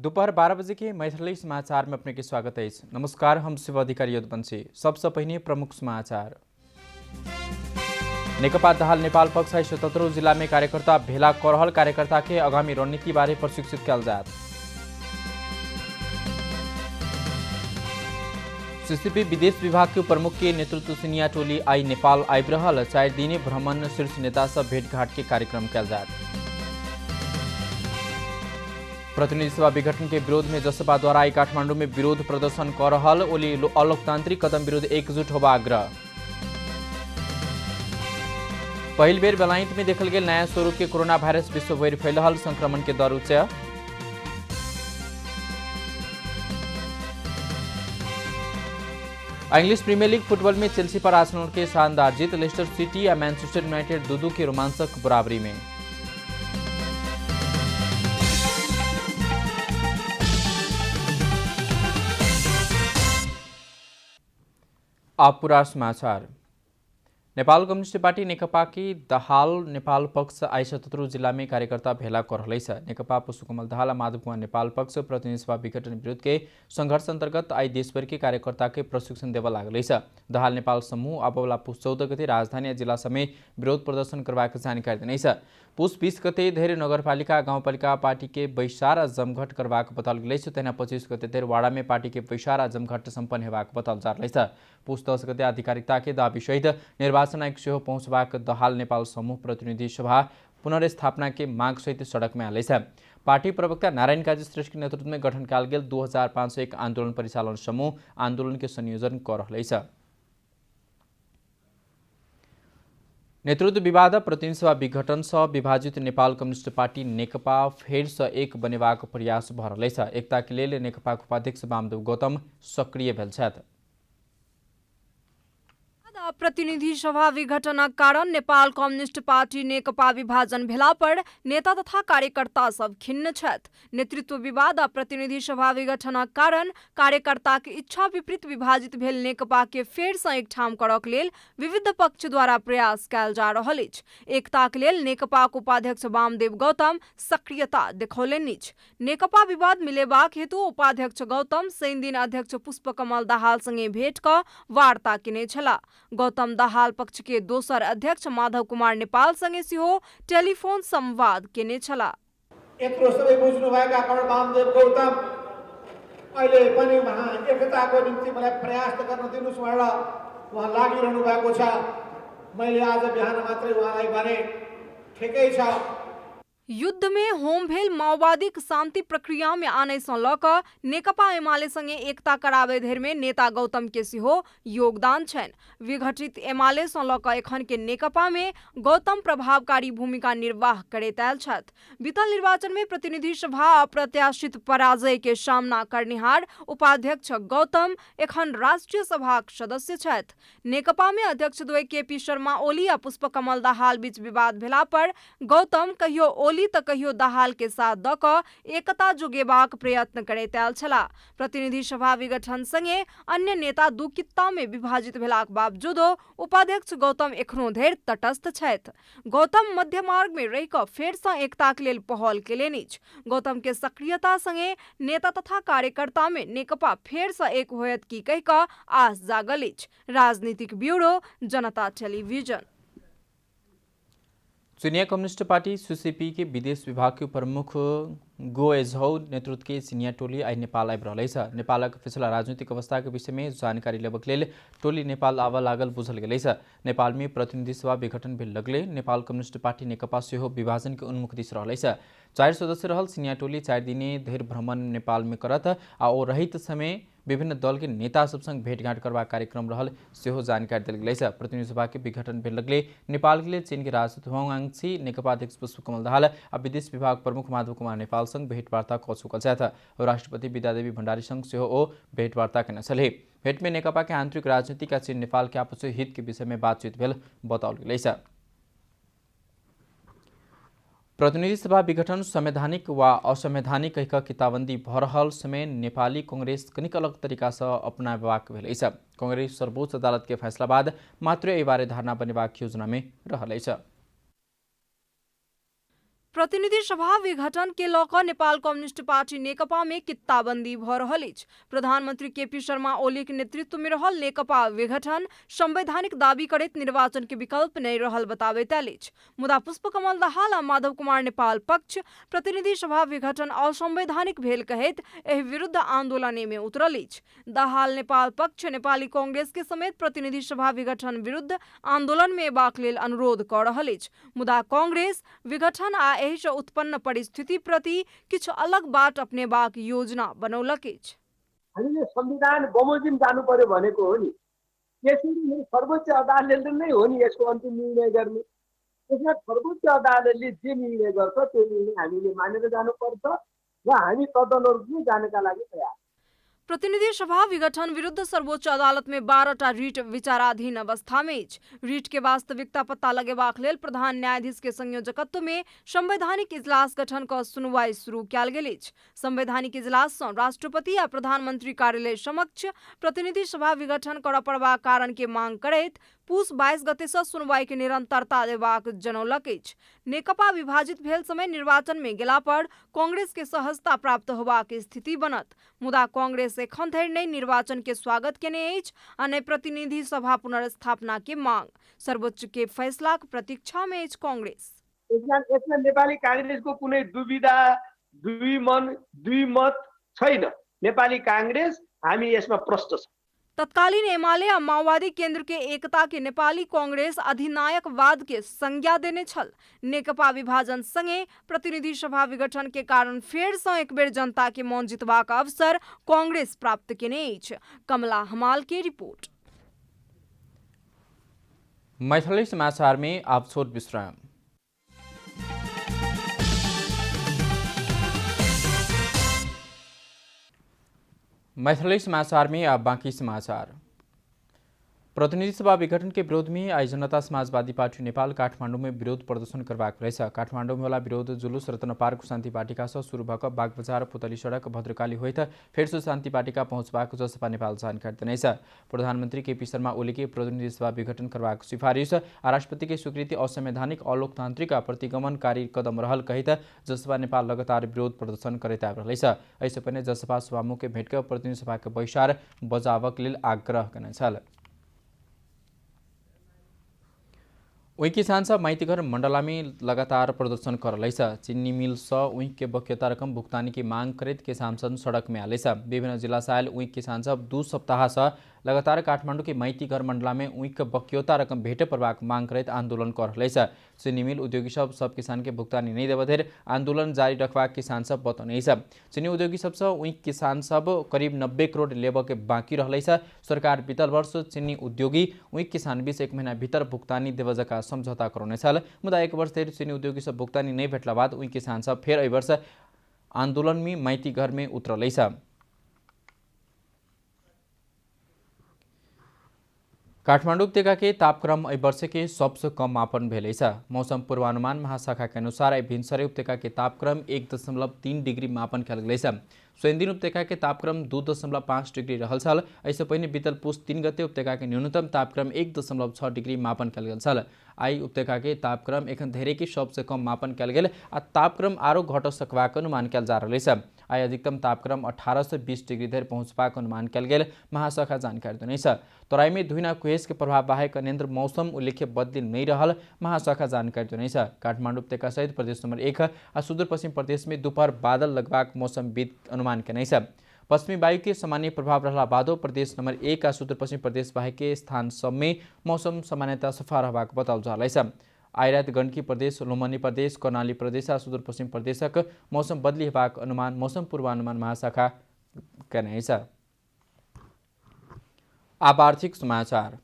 दोपहर 12 बजे के मैथिली समाचार में अपने के स्वागत है। नमस्कार, हम शिव अधिकारी यदुवंशी। सबसे पहले प्रमुख समाचार। नेकपा दाहाल नेपाल पक्ष 77 जिला में कार्यकर्ता भेला करहल कार्यकर्ता के आगामी रणनीति बारे प्रशिक्षित कल जात। सीसीपी विदेश विभाग के प्रमुख के नेतृत्व सिनिया टोली आई नेपाल आइब्रहल 4 दिने भ्रमण शीर्ष नेता से भेंटघाट के कार्यक्रम कल जात। प्रतिनिधि सभा विघटन के विरोध में जसपा द्वारा आई काठमांडू में विरोध प्रदर्शन कर रहल ओली अलोकतांत्रिक कदम विरुद्ध एकजुट होबा आग्रह। पहिल बेर बेलायत में देखल गेल नया स्वरूप के कोरोना वायरस विश्वभर फैलल, संक्रमण के दर उच्च। इंग्लिश प्रीमियर लीग फुटबॉल में चेल्सी पर आर्सेनल के शानदार जीत। लेस्टर सिटी या मैनचेस्टर यूनाइटेड 2-2 की रोमांचक बराबरी में। आप पूरा समाचार। नेपाल कम्युनिस्ट पार्टी नेकपा की दाहाल नेपाल पक्ष आई 77 जिला में कार्यकर्ता भेला करहलै छ। नेकपा पुष्पकमल दाहाल माधव कुमार नेपाल पक्ष प्रतिनिधि सभा विघटन विरुद्ध के संघर्ष अंतर्गत आई देशभर के कार्यकर्ता के प्रशिक्षण देवा लागलै छ। दाहाल नेपाल समूह अब वाला पुष 14 गते राजधानी जिला समेत विरोध प्रदर्शन करबाक जानकारी देनै छ। पुष 20 गते धेरै नगरपालिका गाउँपालिका पार्टी के बैसार आ जमघट करबाक बताल गेलै छ। तेना 25 गते धेरै वाडा में पार्टी के बैसार आ जमघट सम्पन्न हेबाक बताल जा रहलै छ। पुष 10 गते आधिकारिकता के दाबी सहित निर्वाचन आयोग सेहो पहुंचबाक दाहाल नेपाल समूह प्रतिनिधि सभा पुनर्स्थापना के मांग सहित सड़क में आलै छ। पार्टी प्रवक्ता नारायण काजी श्रेष्ठ के नेतृत्व में गठन काल गेल 2501 आंदोलन परिचालन समूह आंदोलन के संयोजन कर रहलै छ। नेतृत्व विवाद प्रतिनिधि सभा विघटन से विभाजित नेपाल कम्युनिस्ट पार्टी नेकपा फेर से एक बनेबाक प्रयास भ रहलै छ। एकता के लेल नेकपा उपाध्यक्ष वामदेव गौतम सक्रिय भेल छथि। प्रतिनिधि सभा विघटनक कारण नेपाल कम्युनिस्ट पार्टी नेकपा विभाजन भेला पर नेता तथा कार्यकर्ता सब खिन्न छथि। नेतृत्व विवाद आ प्रतिनिधि सभा विघटनक कारण कार्यकर्ता के इच्छा विपरीत विभाजित भेल नेकपा के फेर सँ एकठाम करक लेल विविध पक्ष द्वारा प्रयास कयल जा रहल अछि। एकता के लेल नेकपा के उपाध्यक्ष वामदेव गौतम सक्रियता देखौलनि अछि। नेकपा विवाद मिलेबाक हेतु उपाध्यक्ष गौतम शनि दिन अध्यक्ष पुष्पकमल दाहाल संगे भेट क वार्ता केने छला। गौतम दाहाल पक्ष के दोसर अध्यक्ष माधव कुमार नेपाल संगे सेहो टेलीफोन संवाद केने छला। यत्रो सबै बुझ्नु भएका कारण वामदेव गौतम अहिले पनि महा एकताको निम्ति मलाई प्रयास गर्न दिनुस् भनेर उहाँ लागिरहनु भएको छ। मैले आज बिहान मात्रै उहाँलाई भने ठिकै छ। युद्ध में होम भेल माओवादी शांति प्रक्रिया में आने से लक नेकपा एमाले संगे एकता करावे धरि में नेता गौतम के सेहो योगदान छन। विघटित एमाले से लक एखन के नेकपा में गौतम प्रभावकारी भूमिका निर्वाह करैत आयल छथि। बीतल निर्वाचन में प्रतिनिधि सभा अप्रत्याशित पराजय के सामना करनिहार उपाध्यक्ष गौतम एखन राष्ट्रीय सभा सदस्य छथि। नेकपा में अध्यक्ष द्वय केपी शर्मा ओली आ पुष्पकमल दाहाल बीच विवाद भेला पर गौतम कहियो ओली त कहियो दाहाल के साथ द क एकता जुगेबाक प्रयत्न करैत आयल छला। प्रतिनिधि सभा विघटन संगे अन्य नेता दू कित्ता में विभाजित भेलाक बावजूदो उपाध्यक्ष गौतम एखनो धरि तटस्थ छथि। गौतम मध्य मार्ग में रहि क फेर सँ एकता के लेल पहल केलनि अछि। गौतम के सक्रियता संगे नेता तथा कार्यकर्ता में नेकपा फेर सँ एक होयत की कहि क आस जागल अछि। राजनीतिक ब्यूरो, जनता टेलीविजन। चीनिया कम्युनिस्ट पार्टी सीसीपी के विदेश विभाग के प्रमुख गो एझौ नेतृत्व के सिनिया टोली आई नेपाल आबि रहलै छ। नेपालक पिछला राजनीतिक अवस्था के विषय में जानकारी लेबक लेल टोली नेपाल आवा लागल बुझल गेलै छ। नेपाल में प्रतिनिधि सभा विघटन भेल लगले नेपाल कम्युनिस्ट पार्टी नेकपा सेहो विभाजन के उन्मुख दिस रहलै छ। 4 सदस्य रहल सिनिया टोली 4 दिने धरि भ्रमण नेपाल में करत आ ओ रहित समय विभिन्न दल के नेता सब संग भेंटघाट करबा कार्यक्रम रहल सेहो जानकारी देल गेलै छ। प्रतिनिधि सभा के विघटन भेल लगले नेपाल के लिए चीन के राजदूत हुआंग आंगछी, नेकपा अध्यक्ष पुष्पकमल दाहाल आ विदेश विभाग प्रमुख माधव कुमार नेपाल संग भेंटवार्ता क चुकल छथि। राष्ट्रपति विद्यादेवी भण्डारी संग सेहो ओ भेंटवार्ता केने छले। भेंट में नेकपा के आंतरिक राजनीति का चीन नेपाल के आपसी हित के विषय में बातचीत भेल बताओल गेलै छ। प्रतिनिधि सभा विघटन संवैधानिक वा असंवैधानिक कहिक किताबंदी भ रहल समय नेपाली कांग्रेस कनिक अलग तरीका से अपनाबेबाक भेल अछि। कांग्रेस सर्वोच्च अदालत के फैसला बाद मात्र एहि बारे धारणा बनेबाक योजना में रहल अछि। प्रतिनिधि सभा विघटन के luck Nepal communist party Nekapa में कित्ताबंदी भ रहल अछि। प्रधानमंत्री केपी शर्मा ओली के नेतृत्व में रहल नेकपा विघटन संवैधानिक दावी करैत निर्वाचन के विकल्प नहीं रहल बताबैत आयल अछि। मुदा पुष्पकमल दाहाल आ माधव कुमार नेपाल पक्ष प्रतिनिधि सभा विघटन असंवैधानिक भेल कहैत एहि विरुद्ध आंदोलन में उतरल अछि। दाहाल नेपाल पक्ष नेपाली कांग्रेस के समेत प्रतिनिधि सभा विघटन विरुद्ध आंदोलन में एबाक लेल अनुरोध क रहल अछि। मुदा कांग्रेस विघटन आ एहि सँ उत्पन्न परिस्थिति प्रति किछु अलग बाट अपनेबाक योजना बनौलक अछि। हामीले संविधान बमोजिम जानु पर्यो भनेको हो नि, त्यसरी सर्वोच्च अदालतले नै हो नि यसको अन्तिम निर्णय गर्ने। त्यसमा सर्वोच्च अदालतले जे निर्णय गर्छ त्यो निर्णय हामीले मानेर जानुपर्छ र हामी तदनुरूप जानका लागि तयार। प्रतिनिधि सभा विघटन विरुद्ध सर्वोच्च अदालत में 12टा रिट विचाराधीन अवस्था में अछि। रिट के वास्तविकता पत्ता लगेबाक लेल प्रधान न्यायाधीश के संयोजकत्व में संवैधानिक इजलास गठन क सुनवाई शुरू कयल गेल अछि। संवैधानिक इजलास सँ राष्ट्रपति आ प्रधानमंत्री कार्यालय समक्ष प्रतिनिधि सभा विघटन करऽ पड़बाक कारण के मांग करैत पुस 22 गते सँ सुनवाई के निरंतरता देबाक जनौलक अछि। नेकपा विभाजित भेल समय निर्वाचन में गेला पर कांग्रेस के सहजता प्राप्त होबाक स्थिति बनत। मुदा कांग्रेस एखन धरि नहि निर्वाचन के स्वागत केने अछि आ नहि प्रतिनिधि सभा पुनर्स्थापना के मांग। सर्वोच्च के फैसलाक प्रतीक्षा में अछि कांग्रेस। यसमा नेपाली कांग्रेसको कुनै दुविधा, दुई मन, दुई मत छैन। नेपाली कांग्रेस हामी यसमा प्रष्ट छ। तत्कालीन एमाले आ माओवादी केंद्र के एकता के नेपाली कांग्रेस अधिनायकवाद के संज्ञा देने छल। नेकपा विभाजन संगे प्रतिनिधि सभा विघटन के कारण फेर सँ एक बेर जनता के मन जितबाक अवसर कांग्रेस प्राप्त केने अछि। कमला हमाल के रिपोर्ट। मैथिली समाचार में आप छोट विश्राम। मैथिली समाचार में अब बाकी समाचार। प्रतिनिधि सभा विघटन के विरोध में आज जनता समाजवादी पार्टी नेपाल काठमाडौँ में विरोध प्रदर्शन करबाक रहेछ। काठमाडौँ में होला विरोध जुलूस रत्न पार्क शान्ति पार्टीका सँ शुरू भएका बागबजार पुतली सड़क भद्रकाली होइत फेर से शान्ति पार्टीका पहुँचबाक जसपा नेपाल जानकारी देने छ। प्रधानमंत्री केपी शर्मा ओली के प्रतिनिधि सभा विघटन करबाक सिफारिश आ राष्ट्रपति के स्वीकृति असंवैधानिक अलोकतांत्रिक आ प्रतिगमनकारी कदम रहल कहित जसपा नेपाल लगातार विरोध प्रदर्शन करैत आबि रहल छ। ऐसे पनि जसपा सभामुख के भेट प्रतिनिधि सभा के बैसार बजावक लेल आग्रह कने छल। उही किसान सब माइतीघर मंडला में लगातार प्रदर्शन कर रही है। चीनी मिल से उही के बक्यता रकम भुगतानी की मांग करित किसान सब सड़क में आले। विभिन्न जिला से आयल उही किसान सब 2 सप्ताह से लगातार काठमाडौँ के माइतीघर मंडला में उही के बक्यता रकम भेटे पड़बाक मांग करित आंदोलन कर रही है। चीनी मिल उद्योगी सब किसान के भुगतानी नहीं देवा धरि आंदोलन जारी रखबाक किसान सब बतौने है। चीनी उद्योगी सब उही किसान सब करीब 90 करोड़ लेब के बाँकी रहले है। सरकार बीतल वर्ष चीनी उद्योगी उही किसान बीच 1 महीना भीतर भुगतानी देव जका समझौता करने छल। मुदा 1 वर्ष धरि चीनी उद्योगी सब भुगतानी नहीं भेटला बाद उही किसान सब फेर एहि वर्ष आंदोलन में माइती घर में उतरल है। काठमाडौँ उपत्यका के तापक्रम एहि वर्ष के सबसे कम मापन भेल है। मौसम पूर्वानुमान महाशाखा के अनुसार एहि भिनसरे उपत्यका के तापक्रम 1.3 डिग्री मापन कयल गेल है। स्वयं दिन उपत्यका के तापक्रम 2.5 डिग्री रहल छल। ऐसे पहिने बीतल पुस 3 गते उपत्यका के न्यूनतम तापक्रम 1.6 डिग्री मापन कयल गेल छल। आई उपत्यका के तापक्रम एखन धरि के सबसे कम मापन कयल गेल आ तापक्रम आरो घट सकबाक अनुमान कयल जा रहल है। आई अधिकतम तापक्रम 18 से 20 डिग्री धरि पहुँचबाक अनुमान कयल गेल महाशाखा जानकारी देने छ। तराई में धुइना कुहेस के प्रभाव बाहेक अन्य मौसम उल्लेख्य बदली नहीं रहल महाशाखा जानकारी देने छ। काठमाडौँ उपत्यका सहित प्रदेश नंबर 1 आ सुदूरपश्चिम प्रदेश में दोपहर बादल लगबाक मौसमविद अनुमान केने छ। पश्चिमी वायु के सामान्य प्रभाव रहला बादो प्रदेश नंबर 1 आ सुदूरपश्चिम प्रदेश बाहेक के स्थान सब में मौसम सामान्यतः सफा रहबाक बताओल जा रहल छ। आई रात गण्डकी प्रदेश, लोमनी प्रदेश, कर्णाली प्रदेश आ सुदूरपश्चिम प्रदेशक मौसम बदली हेबाक अनुमान मौसम पूर्वानुमान महाशाखा केने छ। अब आर्थिक समाचार।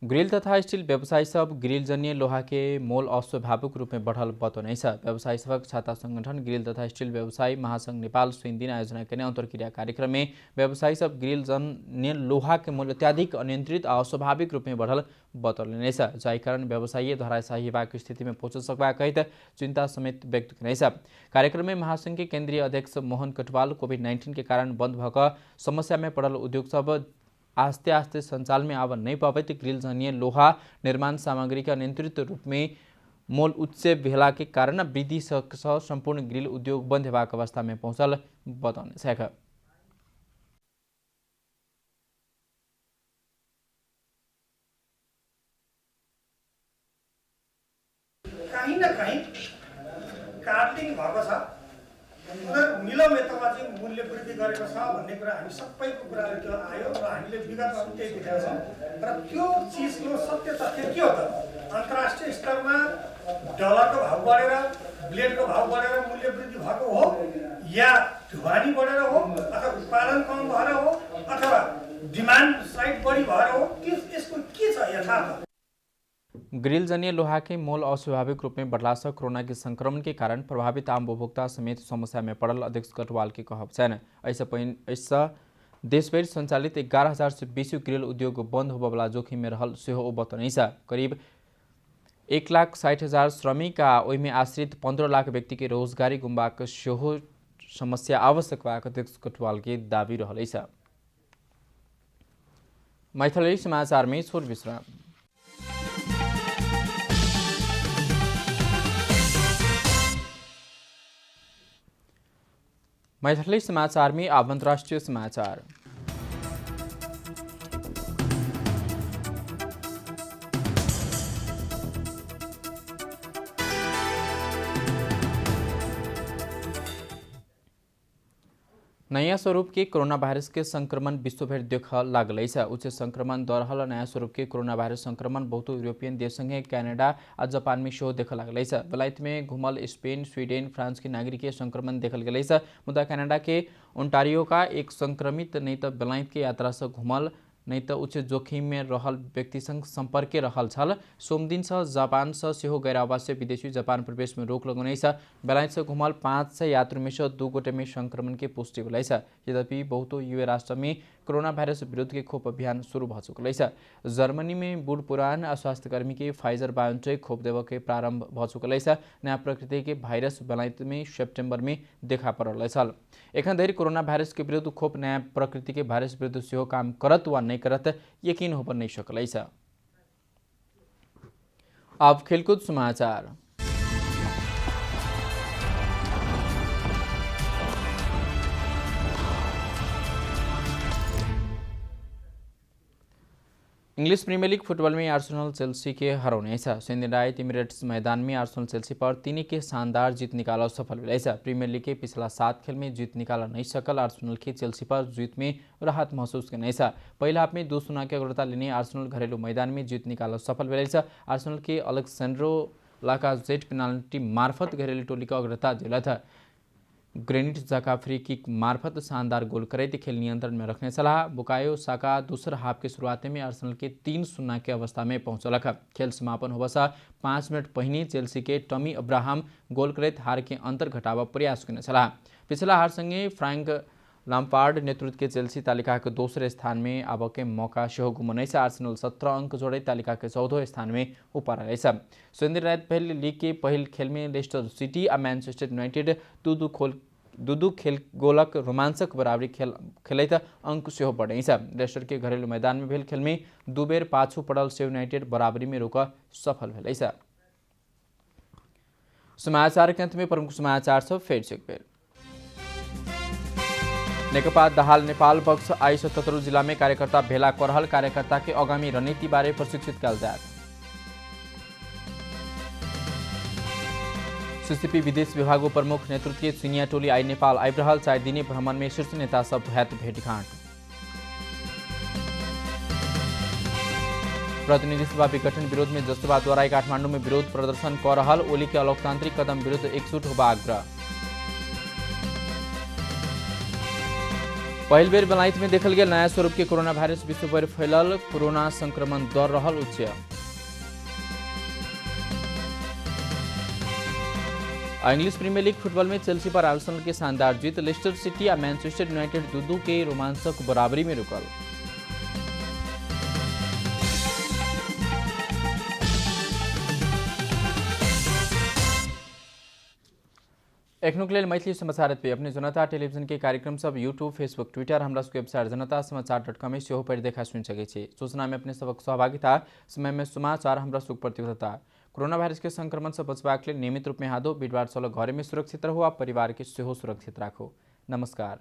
ग्रिल तथा स्टील व्यवसायी सब ग्रिल जन्य लोहा के मोल अस्वाभाविक रूप में बढ़ल बतौने व्यवसायी सभक छाता संगठन ग्रिल तथा स्टील व्यवसायी महासंघ नेपाल 3 दिन आयोजना करने अंतर्क्रिया कार्यक्रम में व्यवसायी सब ग्रिल जन्य लोहा के मूल्य अत्याधिक अनियंत्रित और अस्वाभाविक रूप में बढ़ल बतौने जाहि कारण व्यवसायी धराशायी हेबाक स्थिति में पहुंच सकबा कहित चिंता समेत व्यक्त करने कार्यक्रम में महासंघ के केंद्रीय अध्यक्ष मोहन कटवाल कोभिड-19 के कारण बंद भएका समस्या में पड़ल उद्योग सब आस्ते आस्ते संचालन में आव नहीं पावत ग्रिल जन्य लोहा निर्माण सामग्री का नियंत्रित रूप में मोल उच्च भेला के कारण वृद्धि सह संपूर्ण ग्रिल उद्योग बंद हेबाक अवस्था में पहुंचल बताउने छ। कहीं न कहीं कार्टिङ भएको छ उनीहरू निलम्बितमा चाहिँ मूल्य वृद्धि गरेको छ भन्ने कुरा हामी सबैको कुराले त्यो आयो र हामीले विगतमा पनि त्यही देखेका छौँ र त्यो चिजको सत्य तथ्य के हो त अन्तर्राष्ट्रिय स्तरमा डलरको भाव बढेर ब्लेडको भाव बढेर मूल्य वृद्धि भएको हो या ढुवानी बढेर हो अथवा उत्पादन कम भएर हो अथवा डिमान्ड साइड बढी भएर हो यसको के छ यथार्थ। ग्रिल जन्य लोहा के मोल अस्वाभाविक रूप में बढ़ला से कोरोना के संक्रमण के कारण प्रभावित आम उपभोक्ता समेत समस्या में पड़ल अध्यक्ष कटवाल के कहब छैन। ऐसा देशभर संचालित 11,000 से बेसी ग्रिल उद्योग बंद होबला जोखिम में रहल सेहो बतौने करीब 1,60,000 श्रमिक आ ओहिमे आश्रित 15 लाख व्यक्ति के रोजगारी गुम्बाक सेहो समस्या आवश्यक भएको अध्यक्ष कटवाल के दावी रहल। मैथिली समाचार में छोट विश्राम। मैथिली समाचार में अब अंतर्राष्ट्रीय समाचार। नया स्वरूप के कोरोना वायरस के संक्रमण विश्वभर देख लागल उच्च संक्रमण दर हल नया स्वरूप के कोरोना वायरस संक्रमण बहुत यूरोपियन देश संगे कनाडा और जापान में सेहो देख लागल बेलायत में घुमल स्पेन स्वीडेन फ्रांस के नागरिक के संक्रमण देखल गल मुदा कनाडा के ओंटारियो का एक संक्रमित नहीं तो बेलायत के यात्रा से घुमल नहीं तो उच्च जोखिम में रहल व्यक्ति संग संपर्क रहल छल सोमदिन से जापान से सेहो गैर आवासीय विदेशी जापान प्रवेश में रोक लगौने बेलायत से घुमल 500 यात्रु में से 2 गोटे में संक्रमण के पुष्टि भेल यद्यपि बहुतो यूए राष्ट्र में कोरोना वायरस विरुद्ध के खोप अभियान शुरू भ चुकल जर्मनी में बूढ़ पुरान और स्वास्थ्यकर्मी के फाइजर बायोन्टेक खोप देव के प्रारंभ भ चुकल नया प्रकृति के भाइरस बेलायत में सेप्टेम्बर में देखा पड़ल एखन धरि कोरोना वायरस के विरुद्ध खोप नया प्रकृति के भाइरस विरुद्ध सेहो काम करत वा नहीं करत यकीन हो नहीं सकल। अब खेलकूद समाचार। इंग्लिश प्रीमियर लीग फुटबॉल में आर्सेनल चेल्सी के हराउने संडे नाइट एमिरेट्स मैदान में आर्सेनल चेल्सी पर 3 के शानदार जीत निकाला सफल भेल प्रीमियर लीग के पिछला 7 खेल में जीत निकाला नहीं सकल आर्सेनल के चेल्सी पर जीत में राहत महसूस करने पहला हाफ में 2-0 की अग्रता लेने आर्सेनल घरेलू मैदान में जीत निकाला सफल भेल आर्सेनल के अलेक्सेंड्रो लाकाजेट पेनाल्टी मार्फत घरेलू टोली का अग्रता दिला था। ग्रेनिट जाका फ्री किक मार्फत शानदार गोल करते खेल नियंत्रण में रखने सलाह बुकायो साका दूसरा हाफ के शुरुआत में आर्सेनल के 3-0 के अवस्था में पहुंचल खेल समापन होबसा 5 मिनट पहिने चेल्सी के टमी अब्राहम गोल करते हार के अंतर घटावा प्रयास करने सलाह पिछला हार संगे फ्रैंक लैम्पार्ड नेतृत्व के चेल्सी तालिका के दूसरे स्थान में अब के मौका सेहो गुमाउने आर्सेनल 17 अंक जोड़े तालिका के 14वें स्थान में ऊपर आए संडे रात पहले लीग के पहल खेल में लेस्टर सिटी और मैनचेस्टर यूनाइटेड दू खेल गोलक रोमांचक बराबरी खेलैत अंक सेहो बढ़े लेस्टर के घरेलू मैदान में भेल खेल में 2 बेर पाछू पड़ल से यूनाइटेड बराबरी में रोक सफल भेल। समाचार के अंत में प्रमुख समाचार सब फेर से एक बेर। नेकपा दाहाल नेपाल पक्ष आई 77 जिला में कार्यकर्ता भेला करहल कार्यकर्ता के आगामी रणनीति बारे प्रशिक्षित कल जाए। सीसीपी विदेश विभाग प्रमुख नेतृत्व के सिनियर टोली आई नेपाल आइब्रहल 4 दिने भ्रमण में शीर्ष नेता सब भैत भेटघाट। प्रतिनिधि सभा विघटन विरोध में जसपा द्वारा काठमांडू में विरोध प्रदर्शन कर रहल ओली के अलोकतांत्रिक कदम विरुद्ध एकजुट होबा आग्रह। पहिल बेर बेलायत में देखल गेल नया स्वरूप के कोरोना वायरस विश्वभर फैलल, कोरोना संक्रमण दर रहल उच्च। इंग्लिश प्रीमियर लीग फुटबॉल में चेल्सी पर आर्सेनल के शानदार जीत, लेस्टर सिटी और मैनचेस्टर यूनाइटेड दो के रोमांचक बराबरी में रुकल। एखनुक लेल मैथिली समाचार पे अपने जनता टेलीविजन के कार्यक्रम सब यूट्यूब, फेसबुक, ट्विटर, हमरा सबके वेबसाइट जनता समाचार.com में सेहो पढ़ि देखा सुन सके छी। सूचना में अपने सबक सहभागिता, समय में समाचार हमरा सबक प्रतिबद्धता। कोरोना वायरस के संक्रमण से बचबाक लेल नियमित रूप में हाथों, बीड़बाड़ चलो घर में सुरक्षित रहो आ परिवार के सेहो सुरक्षित राखो। नमस्कार।